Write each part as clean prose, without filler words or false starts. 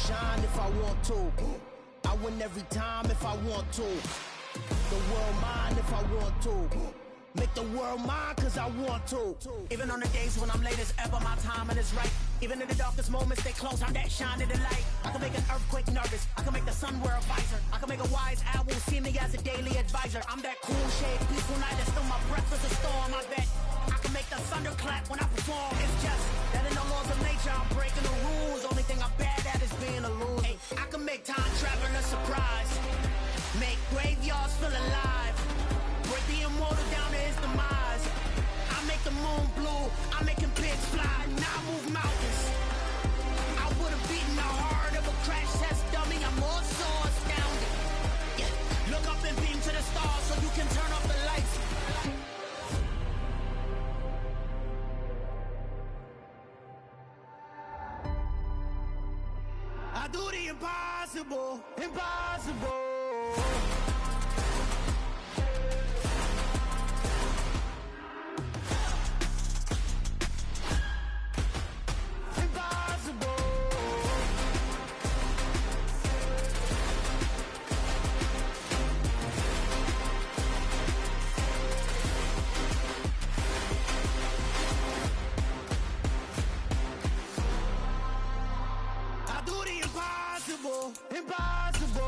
shine if I want to. I win every time if I want to. The world mine if I want to. Make the world mine cause I want to. Even on the days when I'm late as ever, my timing is right. Even in the darkest moments, stay close, I'm that shine in the light. I can make an earthquake nervous, I can make the sun wear a visor. I can make a wise owl see me as a daily advisor. I'm that cool shade, peaceful night, that's still my breath is a storm, I bet. I can make the thunder clap when I perform. It's just that in the laws of nature, I'm breaking the rules. Only thing I'm bad at is being a loser. Hey, I can make time travel a surprise. Make graveyards feel alive. Break the immortal down to his demise. I make the moon blue, I make him pigs fly. Now I move mountains. I would have beaten the heart of a crash test dummy. I'm more so astounded. Yeah. Look up and beam to the stars so you can turn off the lights. I do the impossible, impossible. Impossible.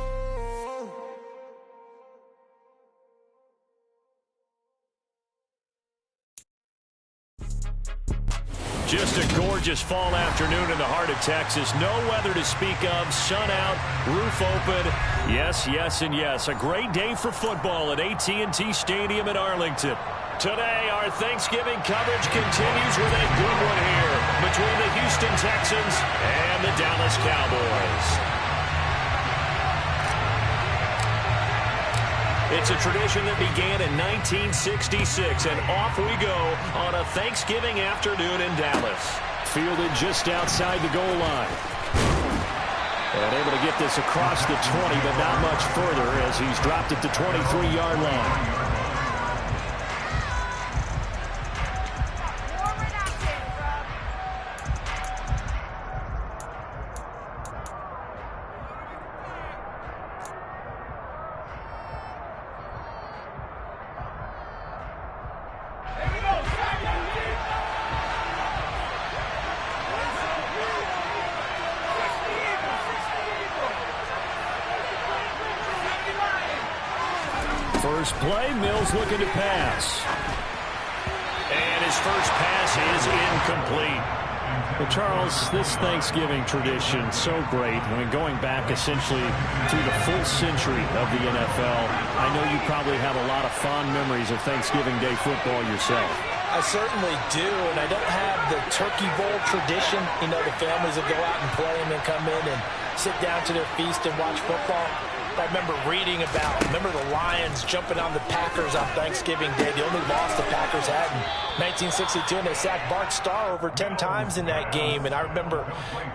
Just a gorgeous fall afternoon in the heart of Texas. No weather to speak of. Sun out, roof open. Yes, yes, and yes. A great day for football at AT&T Stadium in Arlington. Today, our Thanksgiving coverage continues with a good one here between the Houston Texans and the Dallas Cowboys. It's a tradition that began in 1966, and off we go on a Thanksgiving afternoon in Dallas. Fielded just outside the goal line. And able to get this across the 20, but not much further as he's dropped it to 23-yard line. First play, Mills looking to pass. And his first pass is incomplete. Well, Charles, this Thanksgiving tradition, so great. I mean, going back essentially through the full century of the NFL, I know you probably have a lot of fond memories of Thanksgiving Day football yourself. I certainly do, and I don't have the turkey bowl tradition. You know, the families that go out and play and then come in and sit down to their feast and watch football. I remember reading about, the Lions jumping on the Packers on Thanksgiving Day. The only loss the Packers had in 1962, and they sacked Bart Starr over 10 times in that game. And I remember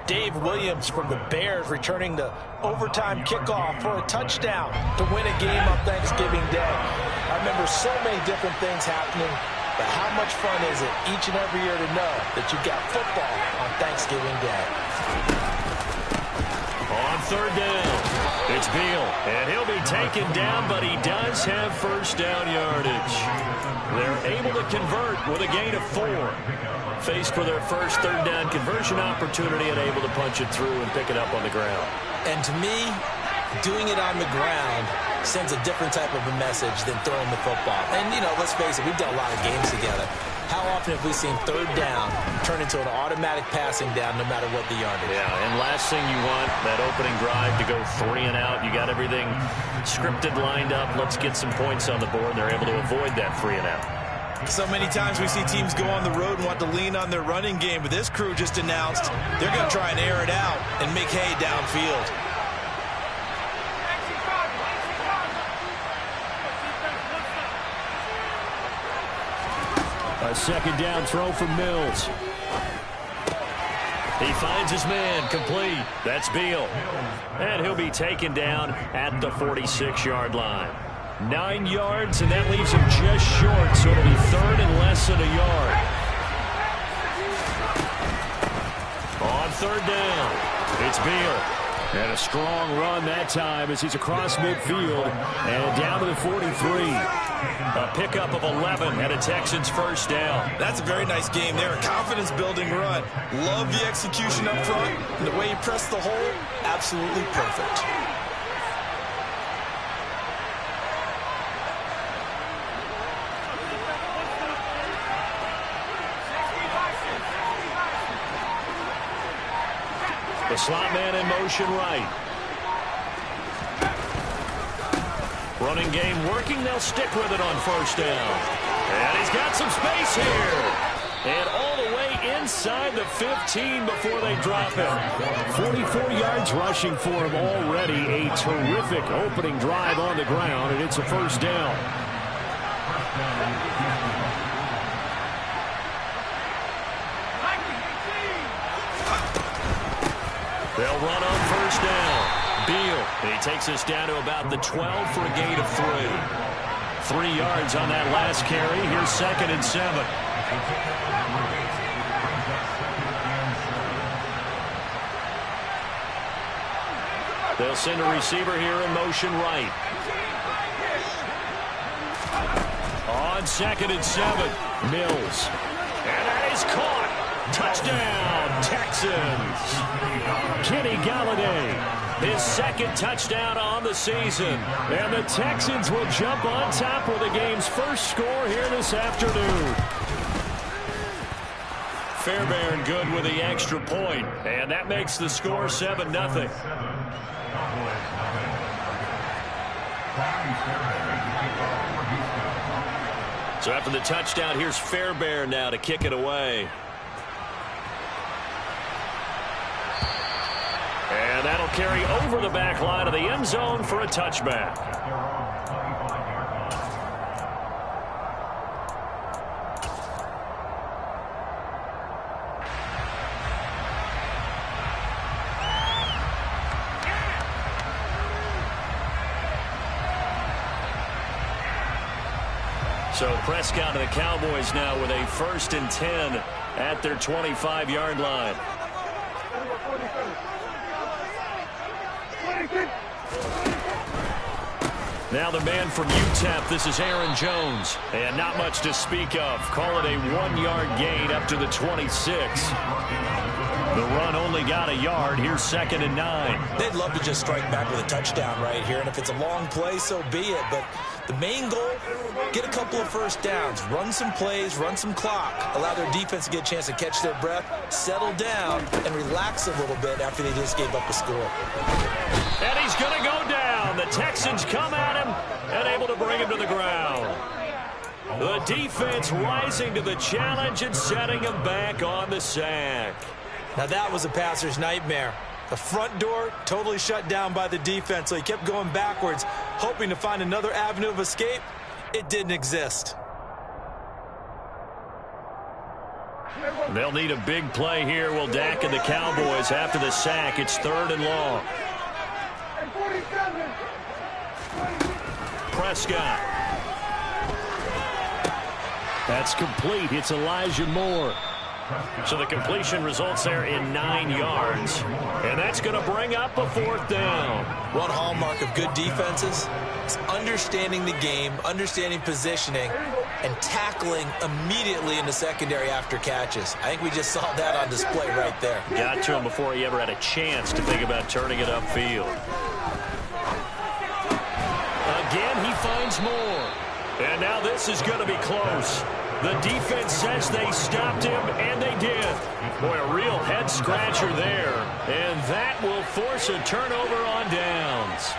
Dave Williams from the Bears returning the overtime kickoff for a touchdown to win a game on Thanksgiving Day. I remember so many different things happening, but how much fun is it each and every year to know that you've got football on Thanksgiving Day? On third down, it's Beal, and he'll be taken down, but he does have first down yardage. They're able to convert with a gain of 4. Faced for their first third down conversion opportunity and able to punch it through and pick it up on the ground. And to me, doing it on the ground sends a different type of a message than throwing the football. And, you know, let's face it, we've done a lot of games together. How often have we seen third down turn into an automatic passing down no matter what the yardage? Yeah, and last thing you want, that opening drive to go 3 and out. You got everything scripted, lined up. Let's get some points on the board. They're able to avoid that 3 and out. So many times we see teams go on the road and want to lean on their running game, but this crew just announced they're going to try and air it out and make hay downfield. A second down throw from Mills. He finds his man, complete. That's Beal. And he'll be taken down at the 46-yard line. 9 yards, and that leaves him just short, so it'll be third and less than a yard. On third down, it's Beal. And a strong run that time as he's across midfield and down to the 43. A pickup of 11 and a Texans first down. That's a very nice game there. A confidence-building run. Love the execution up front. And the way he pressed the hole, absolutely perfect. The slot man in motion right. Running game working. They'll stick with it on first down. And he's got some space here. And all the way inside the 15 before they drop it. 44 yards rushing for him already. A terrific opening drive on the ground, and it's a first down. They'll run on first down. Beal, he takes us down to about the 12 for a gain of 3. 3 yards on that last carry. Here's 2nd and 7. They'll send a receiver here in motion right. On 2nd and 7, Mills. And that is caught. Touchdown, Texans. Kenny Galladay, his 2nd touchdown on the season. And the Texans will jump on top with the game's first score here this afternoon. Fairbairn good with the extra point, and that makes the score 7-0. So after the touchdown, here's Fairbairn now to kick it away. And that'll carry over the back line of the end zone for a touchback. So Prescott and the Cowboys now with a 1st and 10 at their 25-yard line. Now the man from UTEP, this is Aaron Jones. And not much to speak of. Call it a 1-yard gain up to the 26. The run only got a yard. Here's 2nd and 9. They'd love to just strike back with a touchdown right here. And if it's a long play, so be it. But the main goal, get a couple of first downs. Run some plays, run some clock. Allow their defense to get a chance to catch their breath, settle down, and relax a little bit after they just gave up a score. And he's going to go down. The Texans come at him and able to bring him to the ground. The defense rising to the challenge and setting him back on the sack. Now that was a passer's nightmare. The front door totally shut down by the defense, so he kept going backwards, hoping to find another avenue of escape. It didn't exist. They'll need a big play here. Will Dak and the Cowboys after the sack. It's 3rd and long. Prescott. That's complete. It's Elijah Moore. So the completion results there in 9 yards. And that's going to bring up a 4th down. One hallmark of good defenses is understanding the game, understanding positioning, and tackling immediately in the secondary after catches. I think we just saw that on display right there. Got to him before he ever had a chance to think about turning it upfield. Again, he finds Moore. And now this is going to be close. The defense says they stopped him, and they did. Boy, a real head-scratcher there. And that will force a turnover on downs.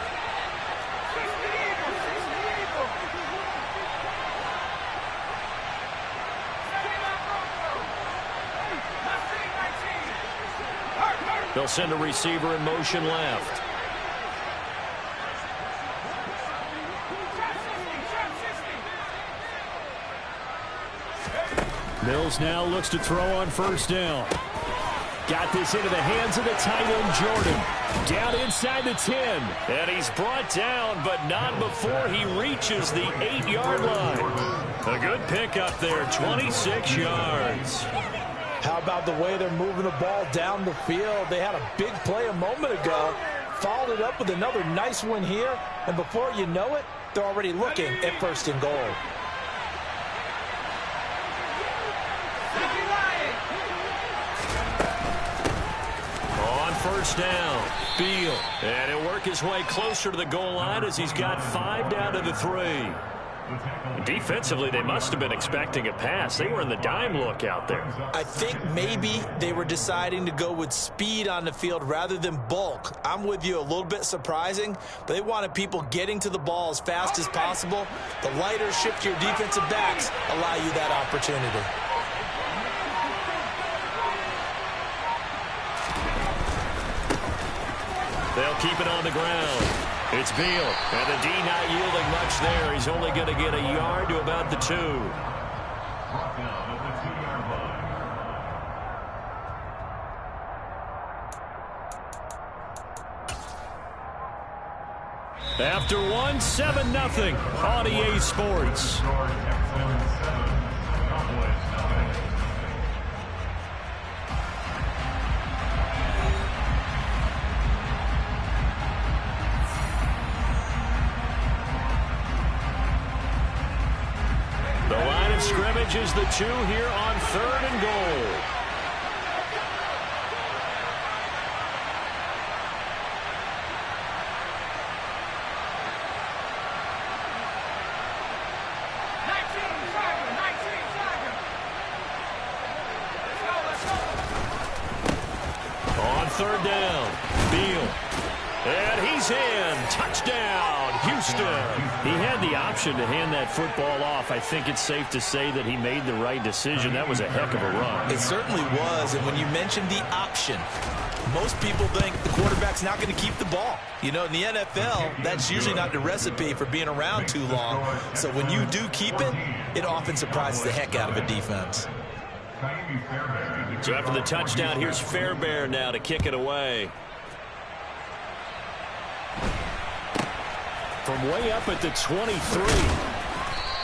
They'll send a receiver in motion left. Mills now looks to throw on first down. Got this into the hands of the tight end, Jordan. Down inside the 10. And he's brought down, but not before he reaches the 8-yard line. A good pickup there, 26 yards. How about the way they're moving the ball down the field? They had a big play a moment ago. followed it up with another nice one here, and before you know it, they're already looking at 1st and goal. On 1st down, Beal. And he'll work his way closer to the goal line as he's got 5 down to the 3. Defensively, they must have been expecting a pass. They were in the dime look out there. I think maybe they were deciding to go with speed on the field rather than bulk. I'm with you, a little bit surprising, but they wanted people getting to the ball as fast as possible. The lighter, shiftier defensive backs allow you that opportunity. They'll keep it on the ground. It's Beal, and the D not yielding much there. He's only going to get a yard to about the 2. After 1, 7-0 on EA Sports. Scrimmage is the 2 here on 3rd and goal. On 3rd down, Beal. And he's in. Touchdown, Houston. He had the option to hand that football off. I think it's safe to say that he made the right decision. That was a heck of a run. It certainly was. And when you mentioned the option, most people think the quarterback's not going to keep the ball. You know, in the NFL, that's usually not the recipe for being around too long. So when you do keep it, it often surprises the heck out of a defense. So after the touchdown, here's Fairbairn now to kick it away. From way up at the 23.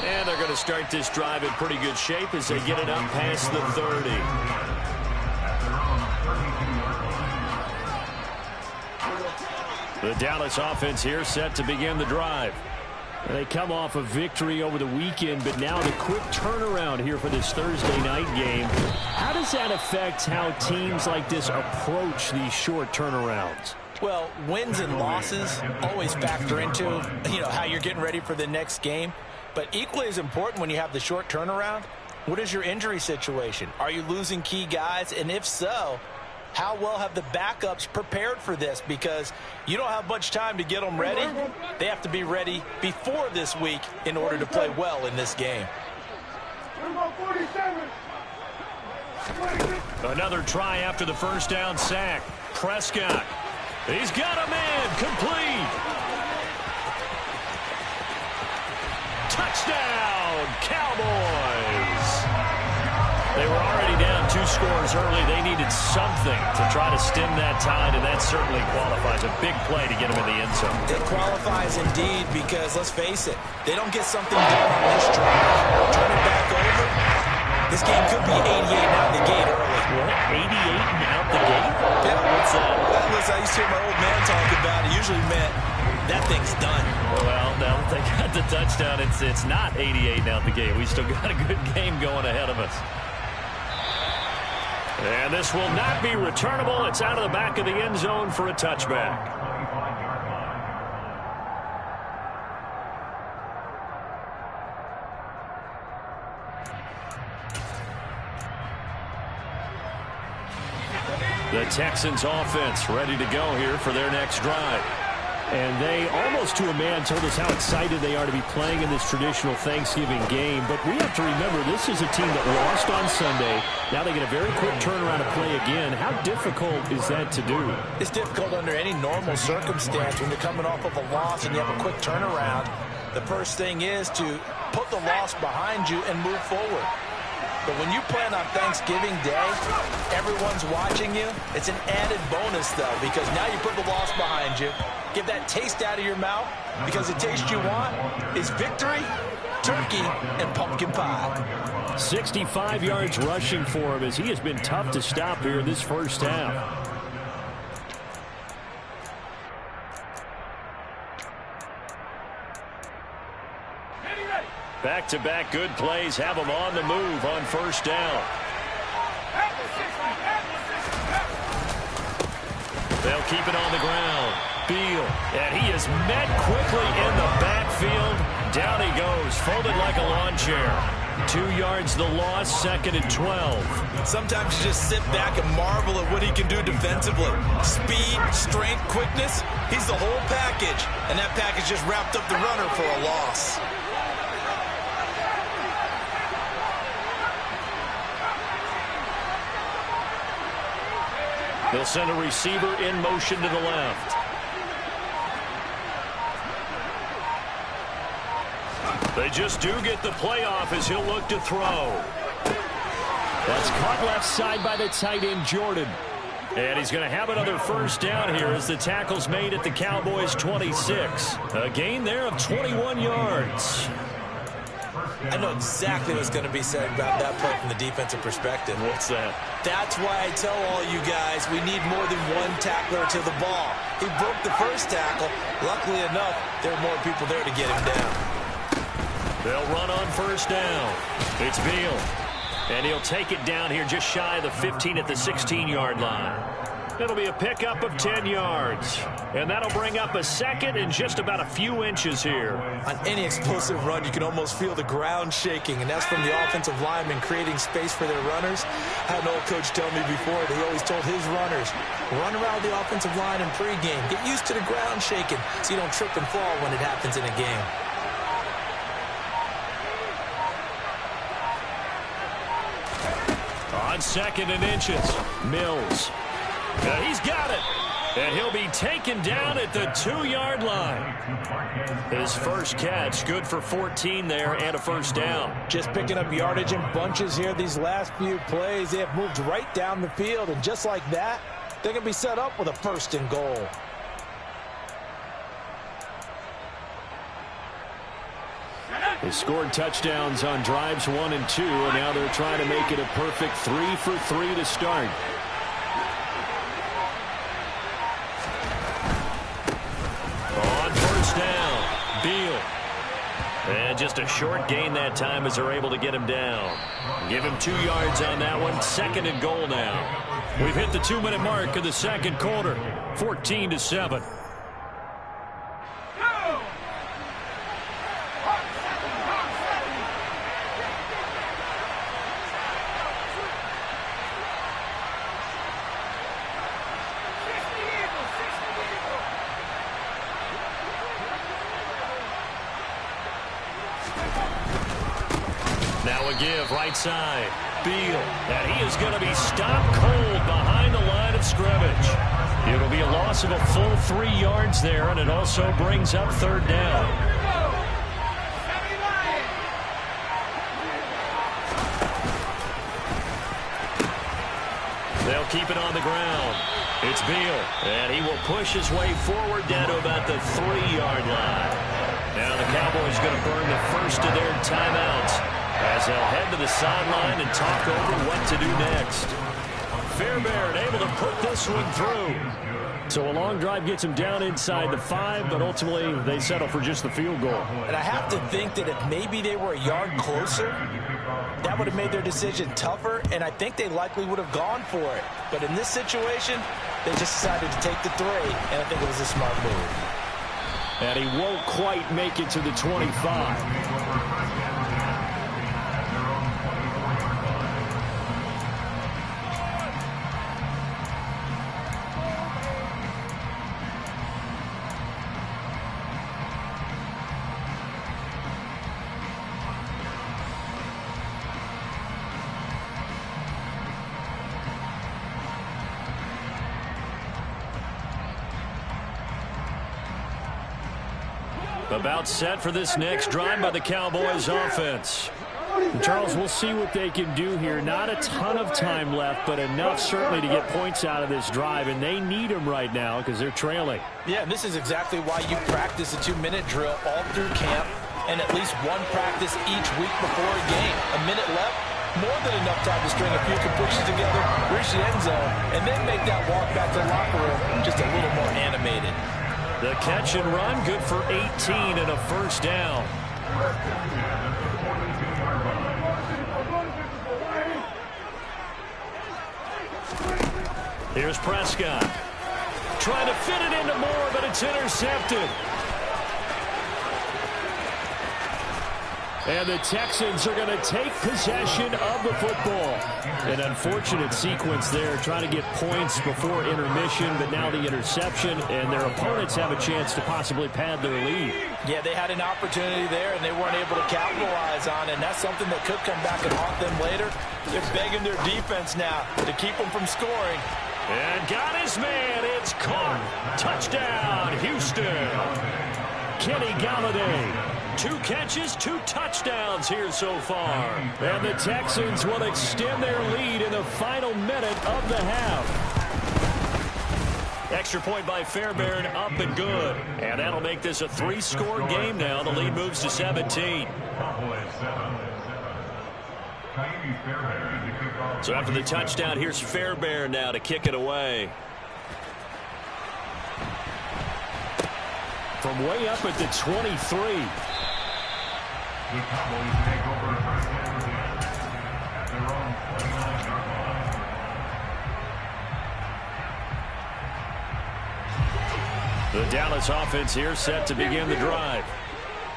And they're going to start this drive in pretty good shape as they get it up past the 30. The Dallas offense here set to begin the drive. They come off a victory over the weekend, but now the quick turnaround here for this Thursday night game. How does that affect how teams like this approach these short turnarounds? Well, wins and losses always factor into, how you're getting ready for the next game. But equally as important when you have the short turnaround, what is your injury situation? Are you losing key guys? And if so, how well have the backups prepared for this? Because you don't have much time to get them ready. They have to be ready before this week in order to play well in this game. Another try after the 1st down sack. Prescott. He's got a man. Complete. Touchdown, Cowboys. They were already down 2 scores early. They needed something to try to stem that tide, and that certainly qualifies. A big play to get them in the end zone. It qualifies indeed because, let's face it, they don't get something done on this drive. Turn it back over. This game could be 88 out the gate early. What? 88 and out the gate? Yeah. What's that? Well, listen, I used to hear my old man talk about it. Usually meant that thing's done. Well, now that they got the touchdown, it's not 88 out the gate. We still got a good game going ahead of us. And this will not be returnable. It's out of the back of the end zone for a touchback. The Texans offense ready to go here for their next drive. And they, almost to a man, told us how excited they are to be playing in this traditional Thanksgiving game. But we have to remember, this is a team that lost on Sunday. Now they get a very quick turnaround to play again. How difficult is that to do? It's difficult under any normal circumstance when you're coming off of a loss and you have a quick turnaround. The first thing is to put the loss behind you and move forward. But when you plan on Thanksgiving Day, everyone's watching you. It's an added bonus, though, because now you put the loss behind you. Get that taste out of your mouth, because the taste you want is victory, turkey, and pumpkin pie. 65 yards rushing for him as he has been tough to stop here in this first half. Back-to-back good plays have them on the move on first down. They'll keep it on the ground. Beal, and he is met quickly in the backfield. Down he goes, folded like a lawn chair. 2 yards the loss, 2nd and 12. Sometimes you just sit back and marvel at what he can do defensively. Speed, strength, quickness, he's the whole package. And that package just wrapped up the runner for a loss. They'll send a receiver in motion to the left. They just do get the playoff as he'll look to throw. That's caught left side by the tight end, Jordan. And he's going to have another first down here as the tackle's made at the Cowboys' 26. A gain there of 21 yards. I know exactly what's going to be said about that play from the defensive perspective. What's that? That's why I tell all you guys we need more than one tackler to the ball. He broke the first tackle. Luckily enough, there are more people there to get him down. They'll run on first down. It's Beal. And he'll take it down here just shy of the 15 at the 16-yard line. It'll be a pickup of 10 yards. And that'll bring up a second and just about a few inches here. On any explosive run, you can almost feel the ground shaking, and that's from the offensive linemen creating space for their runners. I had an old coach tell me before that he always told his runners, run around the offensive line in pregame. Get used to the ground shaking so you don't trip and fall when it happens in a game. On 2nd and inches, Mills. He's got it. And he'll be taken down at the 2-yard line. His first catch, good for 14 there and a first down. Just picking up yardage in bunches here these last few plays. They have moved right down the field, and just like that, they're going to be set up with a 1st and goal. They scored touchdowns on drives 1 and 2, and now they're trying to make it a perfect 3 for 3 to start. On first down, Beal. And just a short gain that time as they're able to get him down. Give him 2 yards on that one. 2nd and goal now. We've hit the 2-minute mark of the second quarter. 14-7. Now a give, right side. Beal, and he is going to be stopped cold behind the line of scrimmage. It'll be a loss of a full 3 yards there, and it also brings up 3rd down. They'll keep it on the ground. It's Beal, and he will push his way forward down to about the 3-yard line. Now the Cowboys going to burn the first of their timeouts as they'll head to the sideline and talk over what to do next. Fairbairn able to put this one through. So a long drive gets him down inside the 5, but ultimately they settle for just the field goal. And I have to think that if maybe they were a yard closer, that would have made their decision tougher, and I think they likely would have gone for it. But in this situation, they just decided to take the 3, and I think it was a smart move. And he won't quite make it to the 25. About set for this next drive by the Cowboys offense. Charles, we'll see what they can do here. Not a ton of time left, but enough certainly to get points out of this drive, and they need them right now because they're trailing. Yeah, and this is exactly why you practice a 2-minute drill all through camp and at least one practice each week before a game. A minute left, more than enough time to string a few completions together, reach the end zone, and then make that walk back to the locker room just a little more animated. The catch and run, good for 18 and a first down. Here's Prescott. Trying to fit it into Moore, but it's intercepted. And the Texans are going to take possession of the football. An unfortunate sequence there, trying to get points before intermission, but now the interception, and their opponents have a chance to possibly pad their lead. Yeah, they had an opportunity there, and they weren't able to capitalize on it, and that's something that could come back and haunt them later. They're begging their defense now to keep them from scoring. And got his man. It's caught. Touchdown, Houston. Kenny Galladay. 2 catches, 2 touchdowns here so far. And the Texans will extend their lead in the final minute of the half. Extra point by Fairbairn, up and good. And that'll make this a 3-score game now. The lead moves to 17. So after the touchdown, here's Fairbairn now to kick it away. From way up at the 23. The Cowboys take over first down at their own 29-yard line. The Dallas offense here set to begin the drive.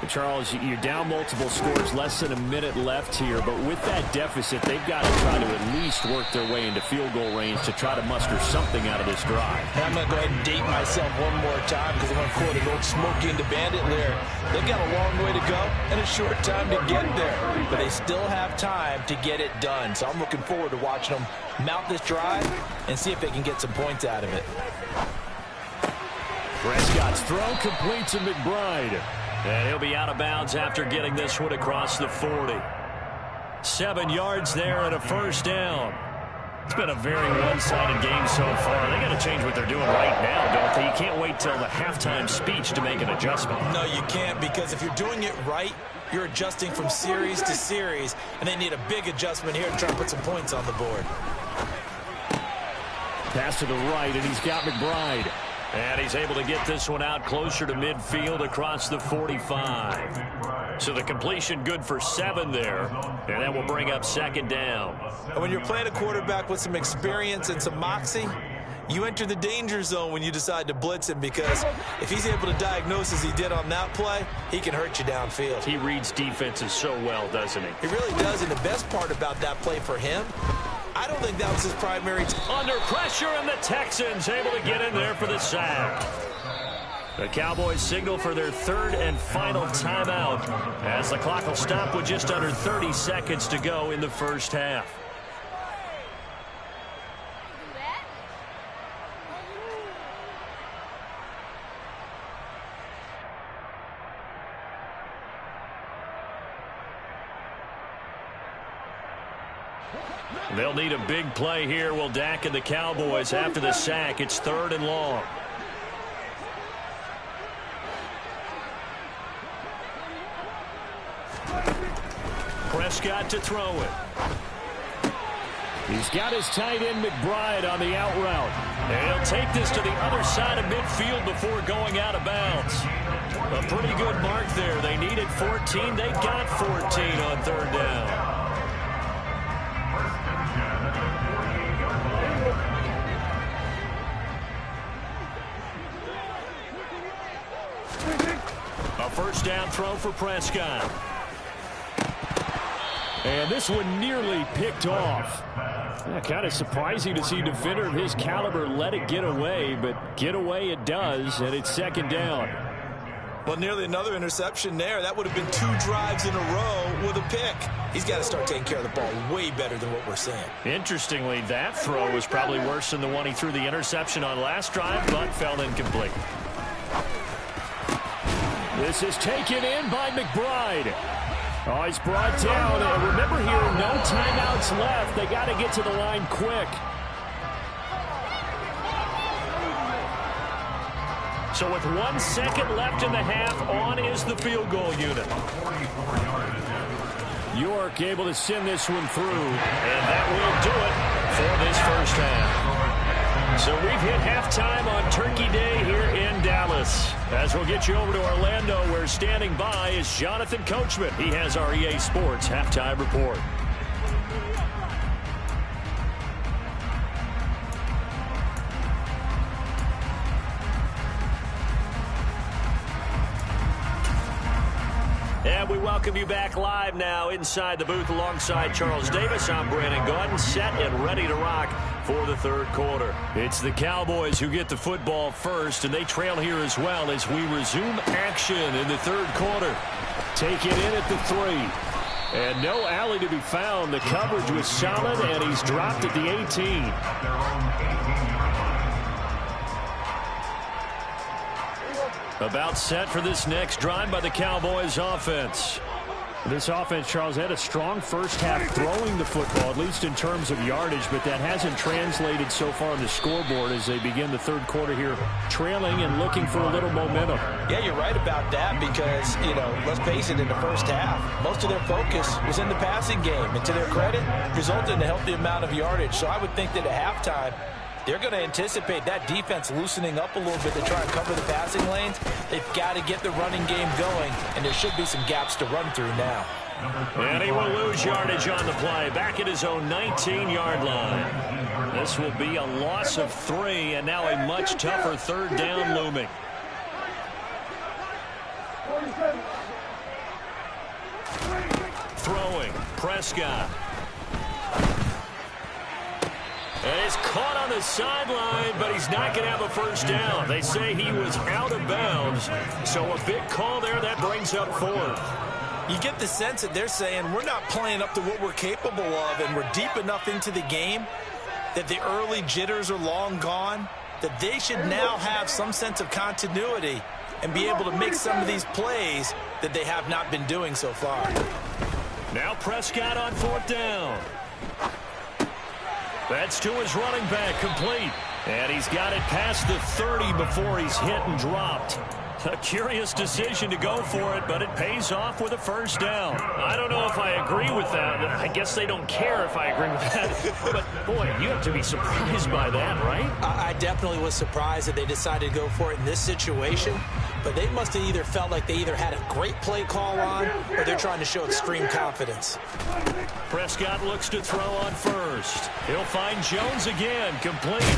And Charles, you're down multiple scores, less than a minute left here, but with that deficit, they've got to try to at least work their way into field goal range to try to muster something out of this drive. I'm going to go ahead and date myself one more time because I'm going to quote an old Smokey and the Bandit lyric. They've got a long way to go and a short time to get there, but they still have time to get it done. So I'm looking forward to watching them mount this drive and see if they can get some points out of it. Prescott's throw complete to McBride. And he'll be out of bounds after getting this one across the 40. 7 yards there and a first down. It's been a very one-sided game so far. They got to change what they're doing right now, don't they? You can't wait till the halftime speech to make an adjustment. No, you can't, because if you're doing it right, you're adjusting from series to series, and they need a big adjustment here to try to put some points on the board. Pass to the right, and he's got McBride. And he's able to get this one out closer to midfield across the 45. So the completion good for 7 there. And that will bring up second down. And when you're playing a quarterback with some experience and some moxie, you enter the danger zone when you decide to blitz him, because if he's able to diagnose as he did on that play, he can hurt you downfield. He reads defenses so well, doesn't he? He really does, and the best part about that play for him, I don't think that was his primary. Under pressure, and the Texans able to get in there for the sack. The Cowboys signal for their 3rd and final timeout as the clock will stop with just under 30 seconds to go in the first half. They'll need a big play here. Will Dak and the Cowboys after the sack. It's 3rd and long. Prescott to throw it. He's got his tight end McBride on the out route. And he'll take this to the other side of midfield before going out of bounds. A pretty good mark there. They needed 14. They got 14 on 3rd down. A first down throw for Prescott. And this one nearly picked off. Yeah, kind of surprising to see a defender of his caliber let it get away, but get away it does, and it's 2nd down. Well, nearly another interception there. That would have been 2 drives in a row with a pick. He's got to start taking care of the ball way better than what we're seeing. Interestingly, that throw was probably worse than the one he threw the interception on last drive, but fell incomplete. This is taken in by McBride. Oh, he's brought down. And remember here, no timeouts left. They got to get to the line quick. So with 1 second left in the half, on is the field goal unit. York able to send this one through. And that will do it for this first half. So we've hit halftime on Turkey Day here in Dallas. As we'll get you over to Orlando, where standing by is Jonathan Coachman. He has our EA Sports halftime report. And we welcome you back live now inside the booth alongside Charles Davis. I'm Brandon Gaudin, set and ready to rock for the third quarter. It's the Cowboys who get the football first, and they trail here as well as we resume action in the third quarter. Take it in at the 3. And no alley to be found. The coverage was solid, and he's dropped at the 18. About set for this next drive by the Cowboys offense. This offense, Charles, had a strong first half throwing the football, at least in terms of yardage, but that hasn't translated so far on the scoreboard as they begin the third quarter here, trailing and looking for a little momentum. Yeah, you're right about that because, let's face it, in the first half, most of their focus was in the passing game. And to their credit, resulted in a healthy amount of yardage. So I would think that at halftime, they're going to anticipate that defense loosening up a little bit to try and cover the passing lanes. They've got to get the running game going, and there should be some gaps to run through now. And he will lose yardage on the play, back at his own 19-yard line. This will be a loss of 3, and now a much tougher third down looming. Throwing, Prescott. And he's caught on the sideline, but he's not going to have a first down. They say he was out of bounds. So a big call there. That brings up 4th. You get the sense that they're saying we're not playing up to what we're capable of, and we're deep enough into the game that the early jitters are long gone, that they should now have some sense of continuity and be able to make some of these plays that they have not been doing so far. Now Prescott on 4th down. That's to his running back, complete. And he's got it past the 30 before he's hit and dropped. A curious decision to go for it, but it pays off with a first down. I don't know if I agree with that. I guess they don't care if I agree with that. But, boy, you have to be surprised by that, right? I definitely was surprised that they decided to go for it in this situation. But they must have either felt like they either had a great play call on or they're trying to show extreme confidence. Prescott looks to throw on first. He'll find Jones again, complete.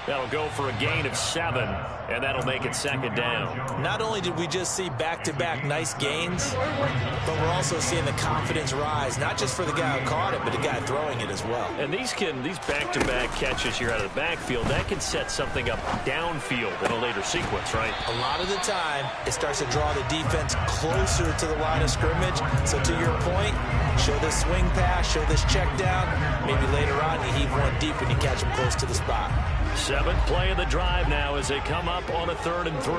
That'll go for a gain of 7, and that'll make it 2nd down. Not only did we just see back-to-back nice gains, but we're also seeing the confidence rise, not just for the guy who caught it, but the guy throwing it as well. And these back-to-back catches here out of the backfield, that can set something up downfield in a later sequence, right? A lot of the time, it starts to draw the defense closer to the line of scrimmage. So to your point, show this swing pass, show this check down. Maybe later on you heave one deep when you catch him close to the spot. 7th play of the drive now as they come up on a 3rd and 3.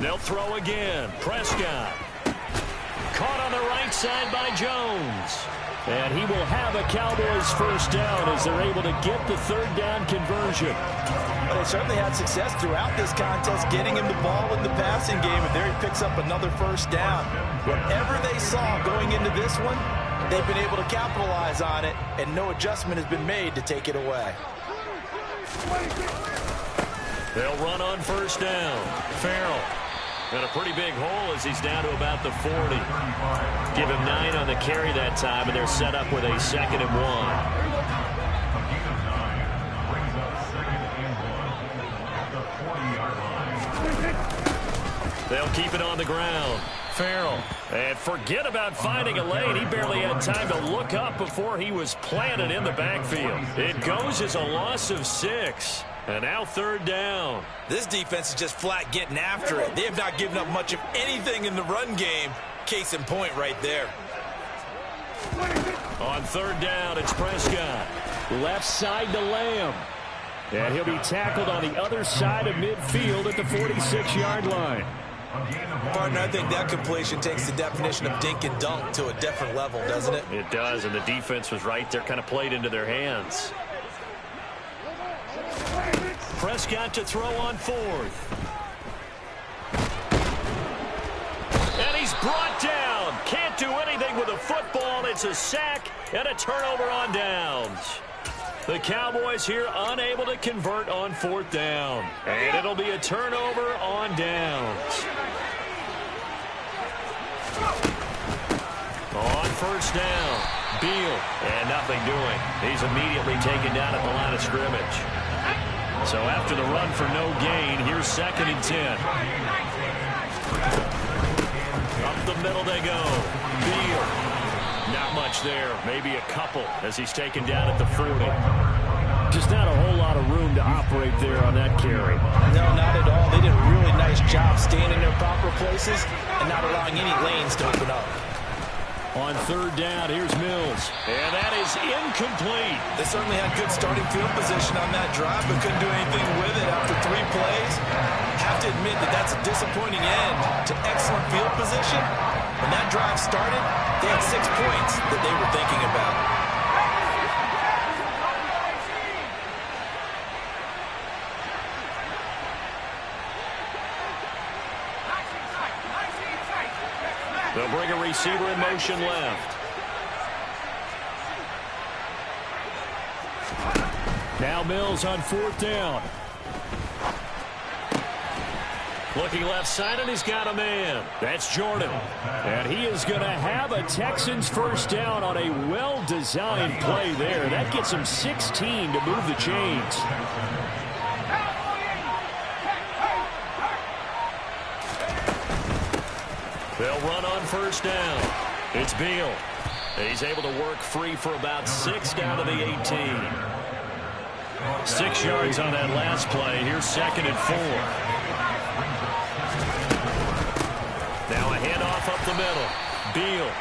They'll throw again. Prescott. Caught on the right side by Jones. And he will have a Cowboys first down as they're able to get the 3rd down conversion. Well, they certainly had success throughout this contest getting him the ball in the passing game, and there he picks up another first down. Whatever they saw going into this one, they've been able to capitalize on it, and no adjustment has been made to take it away. They'll run on first down. Farrell. And a pretty big hole as he's down to about the 40. Give him 9 on the carry that time, and they're set up with a 2nd and 1. They'll keep it on the ground. Farrell. And forget about finding a lane. He barely had time to look up before he was planted in the backfield. It goes as a loss of 6. And now 3rd down. This defense is just flat getting after it. They have not given up much of anything in the run game. Case in point right there. On 3rd down, it's Prescott. Left side to Lamb. And he'll be tackled on the other side of midfield at the 46-yard line. Partner, I think that completion takes the definition of dink and dunk to a different level, doesn't it? It does, and the defense was right there, kind of played into their hands. Prescott to throw on 4th. And he's brought down. Can't do anything with a football. It's a sack and a turnover on downs. The Cowboys here unable to convert on 4th down. And it'll be a turnover on downs. On 1st down, Beal, and nothing doing. He's immediately taken down at the line of scrimmage. So after the run for no gain, here's 2nd and 10. Up the middle they go. Beal. Not much there. Maybe a couple as he's taken down at the 40. Just not a whole lot of room to operate there on that carry. No, not at all. They did a really nice job staying in their proper places and not allowing any lanes to open up. On 3rd down, here's Mills. And that is incomplete. They certainly had good starting field position on that drive, but couldn't do anything with it after 3 plays. Have to admit that that's a disappointing end to excellent field position. When that drive started, they had 6 points that they were thinking about. They'll bring a receiver in motion left. Now Mills on 4th down. Looking left side, and he's got a man. That's Jordan. And he is going to have a Texans 1st down on a well-designed play there. That gets him 16 to move the chains. They'll run on 1st down. It's Beal. He's able to work free for about 6 down to the 18. 6 yards on that last play. Here's 2nd and 4. Now a handoff up the middle. Beal.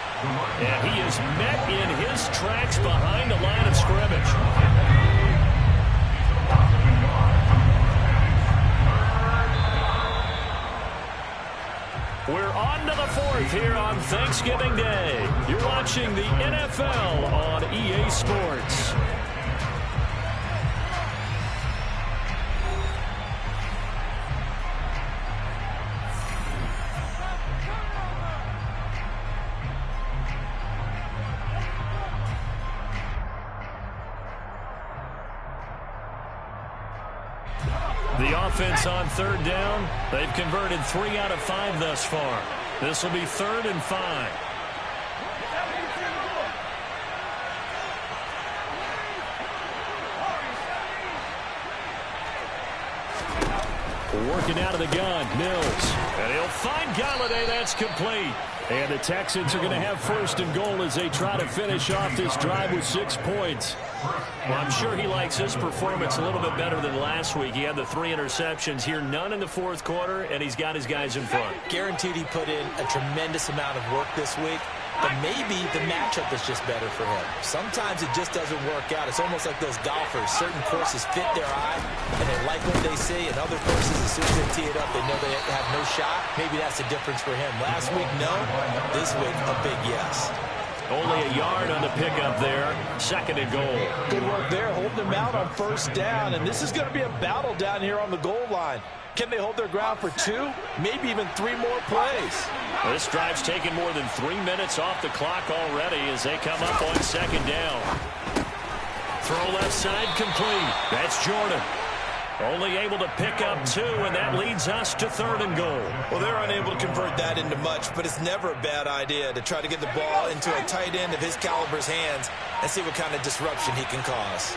And he is met in his tracks behind the line of scrimmage. We're on to the 4th here on Thanksgiving Day. You're watching the NFL on EA Sports. The offense on 3rd down, they've converted 3 out of 5 thus far. This will be 3rd and 5. Working out of the gun, Mills. And he'll find Galladay. That's complete. And the Texans are going to have 1st and goal as they try to finish off this drive with 6 points. Well, I'm sure he likes his performance a little bit better than last week. He had the 3 interceptions here, none in the 4th quarter, and he's got his guys in front. Guaranteed he put in a tremendous amount of work this week, but maybe the matchup is just better for him. Sometimes it just doesn't work out. It's almost like those golfers. Certain courses fit their eye, and they like what they see, and other courses, as soon as they tee it up, they know they have no shot. Maybe that's the difference for him. Last week, no. This week, a big yes. Only a yard on the pickup there. 2nd and goal. Good work there, holding them out on 1st down. And this is going to be a battle down here on the goal line. Can they hold their ground for 2, maybe even 3 more plays? This drive's taken more than 3 minutes off the clock already as they come up on 2nd down. Throw left side complete. That's Jordan. Only able to pick up 2, and that leads us to 3rd and goal. Well, they're unable to convert that into much, but it's never a bad idea to try to get the ball into a tight end of his caliber's hands and see what kind of disruption he can cause.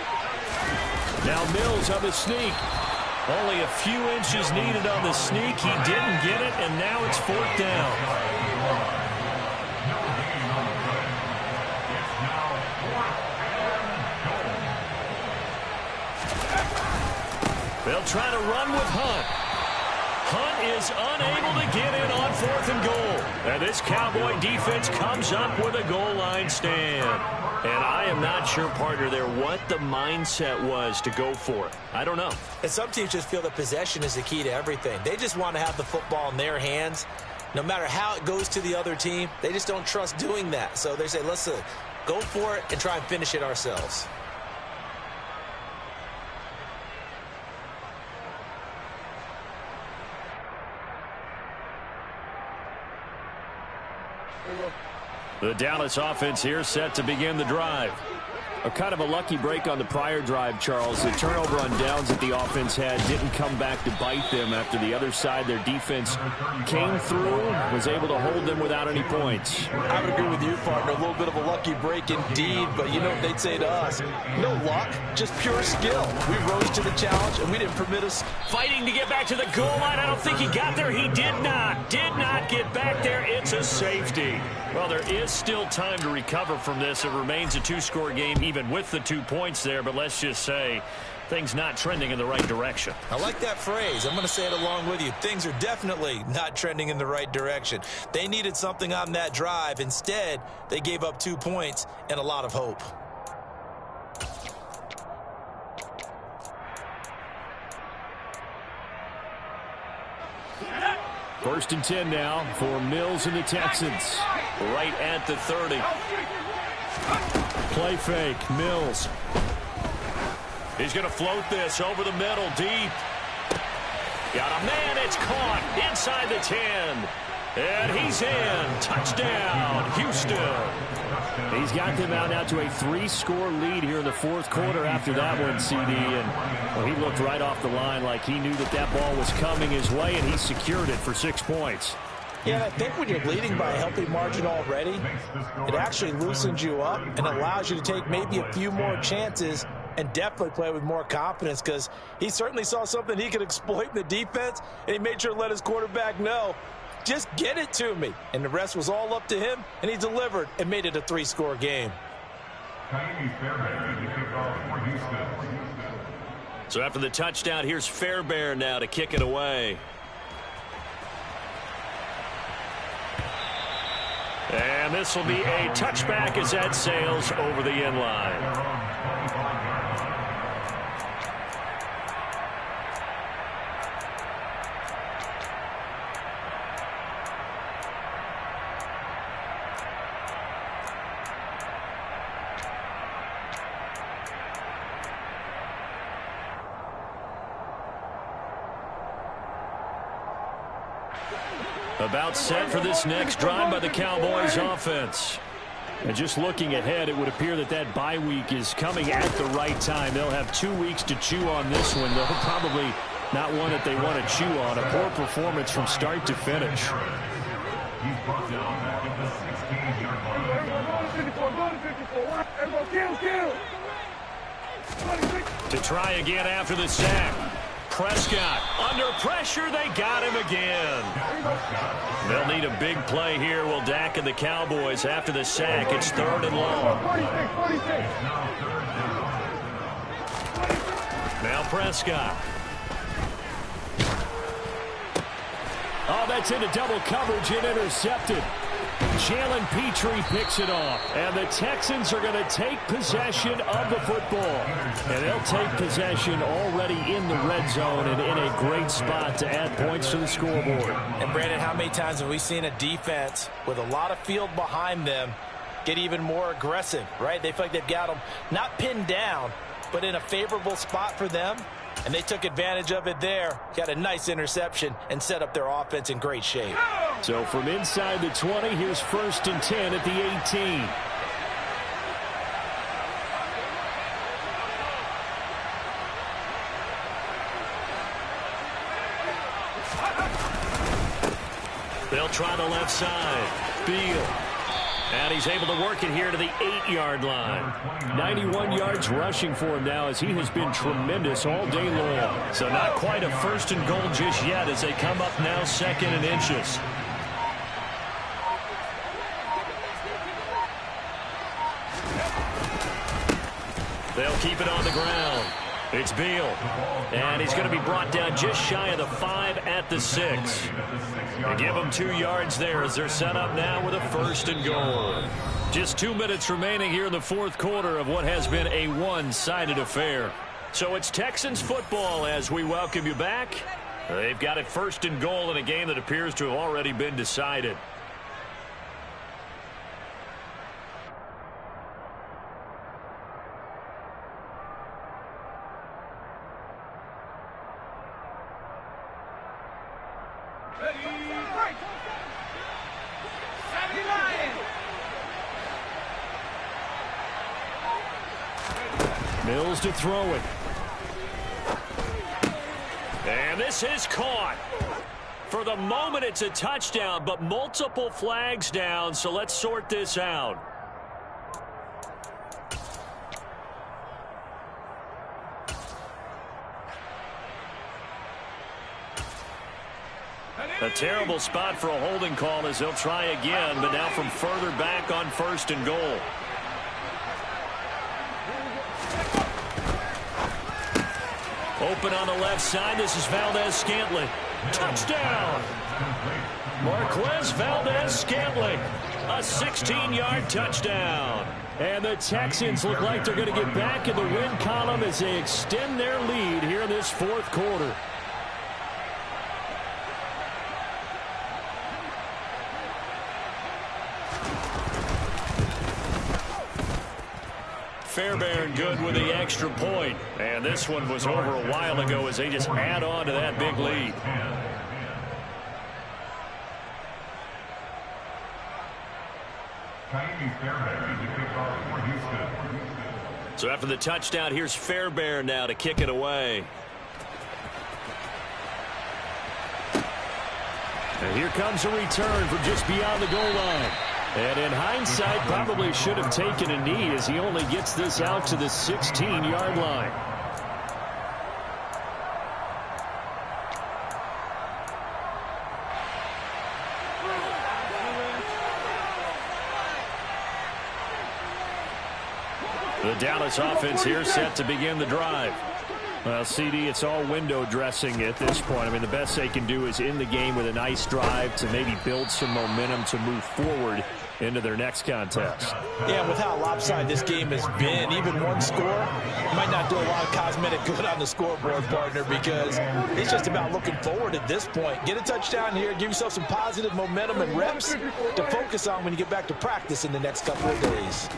Now Mills on the sneak. Only a few inches needed on the sneak. He didn't get it, and now it's 4th down. They'll try to run with Hunt. Hunt is unable to get in on 4th and goal. And this Cowboy defense comes up with a goal line stand. And I am not sure, partner, there what the mindset was to go for it. I don't know. And some teams just feel that possession is the key to everything. They just want to have the football in their hands. No matter how it goes to the other team, they just don't trust doing that. So they say, let's go for it and try and finish it ourselves. The Dallas offense here set to begin the drive. A kind of a lucky break on the prior drive, Charles. The turnover on downs that the offense had didn't come back to bite them after the other side. Their defense came through, was able to hold them without any points. I would agree with you, partner. A little bit of a lucky break indeed, but you know what they'd say to us? No luck, just pure skill. We rose to the challenge, and we didn't permit us. Fighting to get back to the goal line. I don't think he got there. He did not get back there. It's a safety. Well, there is still time to recover from this. It remains a two-score game, even with the 2 points there, but let's just say things not trending in the right direction. I like that phrase. I'm going to say it along with you. Things are definitely not trending in the right direction. They needed something on that drive. Instead, they gave up 2 points and a lot of hope. First and 10 now for Mills and the Texans. Right at the 30. Play fake, Mills. He's going to float this over the middle, deep. Got a man, it's caught inside the 10. And he's in. Touchdown, Houston. He's got them out now to a 3-score lead here in the fourth quarter after that one, CD. And well, he looked right off the line like he knew that that ball was coming his way, and he secured it for 6 points. Yeah, I think when you're leading by a healthy margin already, it actually loosens you up and allows you to take maybe a few more chances and definitely play with more confidence, because he certainly saw something he could exploit in the defense, and he made sure to let his quarterback know, just get it to me. And the rest was all up to him, and he delivered and made it a 3-score game. So after the touchdown, here's Fairbairn now to kick it away. And this will be a touchback as that sails over the end line. About set for this next drive by the Cowboys offense. And just looking ahead, it would appear that that bye week is coming at the right time. They'll have 2 weeks to chew on this one. They'll probably not one that they want to chew on. A poor performance from start to finish. To try again after the sack. Prescott under pressure. They got him again. They'll need a big play here. Will Dak and the Cowboys after the sack. It's 3rd and long. Now Prescott. Oh, that's into double coverage and intercepted. Jalen Petrie picks it off. And the Texans are going to take possession of the football. And they'll take possession already in the red zone and in a great spot to add points to the scoreboard. And Brandon, how many times have we seen a defense with a lot of field behind them get even more aggressive, right? They feel like they've got them not pinned down, but in a favorable spot for them. And they took advantage of it there. Got a nice interception and set up their offense in great shape. So from inside the 20, here's 1st and 10 at the 18. They'll try the left side. Beal. And he's able to work it here to the 8-yard line. 91 yards rushing for him now, as he has been tremendous all day long. So not quite a 1st and goal just yet as they come up now 2nd and inches. They'll keep it on the ground. It's Beal. And he's going to be brought down just shy of the 5 at the 6. They give them 2 yards there as they're set up now with a 1st and goal. Just 2 minutes remaining here in the fourth quarter of what has been a one-sided affair. So it's Texans football as we welcome you back. They've got it 1st and goal in a game that appears to have already been decided. Mills to throw it. And this is caught. For the moment, it's a touchdown, but multiple flags down, so let's sort this out. A terrible spot for a holding call as they'll try again, but now from further back on 1st and goal. Open on the left side. This is Valdez-Scantling. Touchdown! Marquez Valdez-Scantling. A 16-yard touchdown. And the Texans look like they're going to get back in the win column as they extend their lead here in this 4th quarter. Fairbairn good with the extra point. And this one was over a while ago as they just add on to that big lead. So after the touchdown, here's Fairbairn now to kick it away. And here comes a return from just beyond the goal line. And in hindsight, probably should have taken a knee as he only gets this out to the 16-yard line. The Dallas offense here set to begin the drive. Well, CD, it's all window dressing at this point. I mean, the best they can do is end the game with a nice drive to maybe build some momentum to move forward into their next contest. Yeah, with how lopsided this game has been, even one score might not do a lot of cosmetic good on the scoreboard, partner, because it's just about looking forward at this point. Get a touchdown here, give yourself some positive momentum and reps to focus on when you get back to practice in the next couple of days.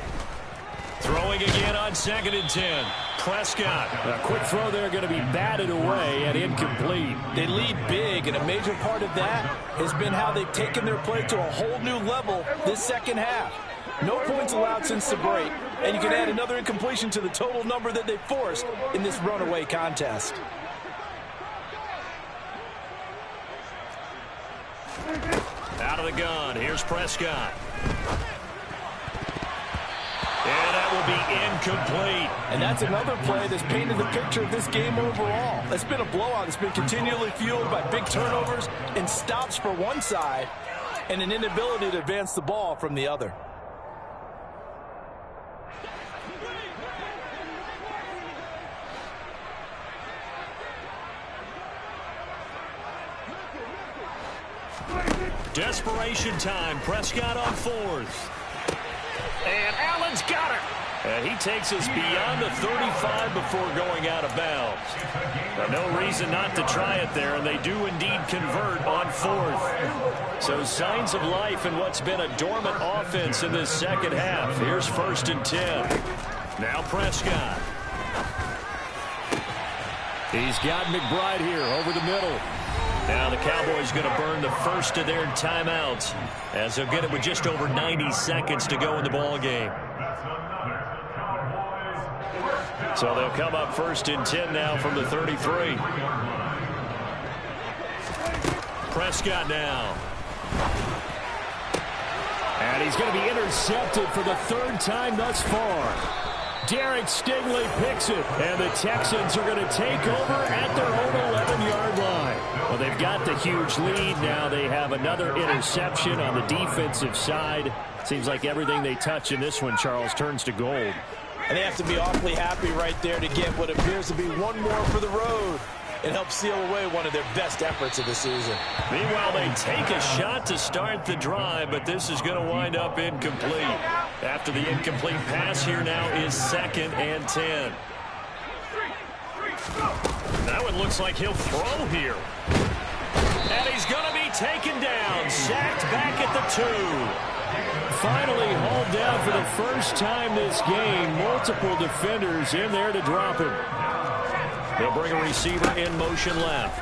Throwing again on 2nd and 10. Prescott. A quick throw there going to be batted away and incomplete. They lead big, and a major part of that has been how they've taken their play to a whole new level this second half. No points allowed since the break, and you can add another incompletion to the total number that they forced in this runaway contest. Out of the gun. Here's Prescott. And that will be incomplete. And that's another play that's painted the picture of this game overall. It's been a blowout. It's been continually fueled by big turnovers and stops for one side and an inability to advance the ball from the other. Desperation time. Prescott on 4th. And Allen's got it. And he takes us beyond the 35 before going out of bounds. Now, no reason not to try it there, and they do indeed convert on 4th. So signs of life in what's been a dormant offense in this second half. Here's 1st and 10. Now Prescott. He's got McBride here over the middle. Now the Cowboys going to burn the first of their timeouts as they'll get it with just over 90 seconds to go in the ball game. So they'll come up 1st and 10 now from the 33. Prescott now. And he's going to be intercepted for the 3rd time thus far. Derek Stingley picks it, and the Texans are going to take over at their own 11-yard line. Well, they've got the huge lead now. They have another interception on the defensive side. Seems like everything they touch in this one, Charles, turns to gold. And they have to be awfully happy right there to get what appears to be one more for the road and help seal away one of their best efforts of the season. Meanwhile, they take a shot to start the drive, but this is going to wind up incomplete. After the incomplete pass, here now is 2nd and 10. That one looks like he'll throw here. And he's going to be taken down, sacked back at the 2. Finally hauled down for the first time this game. Multiple defenders in there to drop him. They'll bring a receiver in motion left.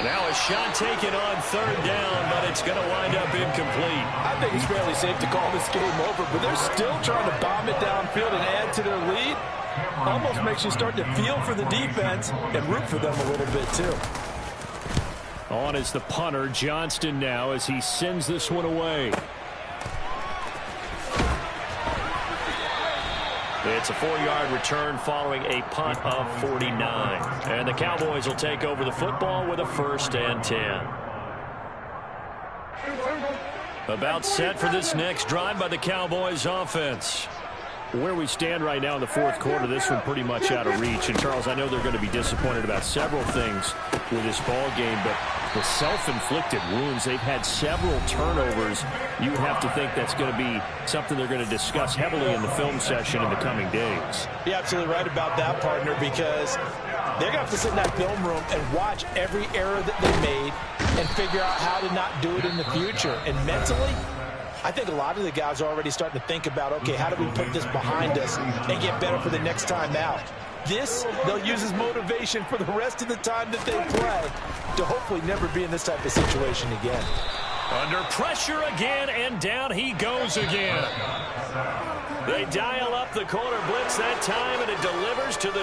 Now a shot taken on third down, but it's going to wind up incomplete. I think it's fairly safe to call this game over, but they're still trying to bomb it downfield and add to their lead. Almost makes you start to feel for the defense and root for them a little bit, too. On is the punter, Johnston, now as he sends this one away. It's a 4-yard return following a punt of 49. And the Cowboys will take over the football with a 1st and 10. About set for this next drive by the Cowboys offense. Where we stand right now in the fourth quarter, this one pretty much out of reach. And, Charles, I know they're going to be disappointed about several things with this ball game, but the self-inflicted wounds, they've had several turnovers. You have to think that's going to be something they're going to discuss heavily in the film session in the coming days. You're absolutely right about that, partner, because they're going to have to sit in that film room and watch every error that they made and figure out how to not do it in the future. And mentally, I think a lot of the guys are already starting to think about, okay, how do we put this behind us and get better for the next time out? This, they'll use as motivation for the rest of the time that they play to hopefully never be in this type of situation again. Under pressure again, and down he goes again. They dial up the corner blitz that time, and it delivers to the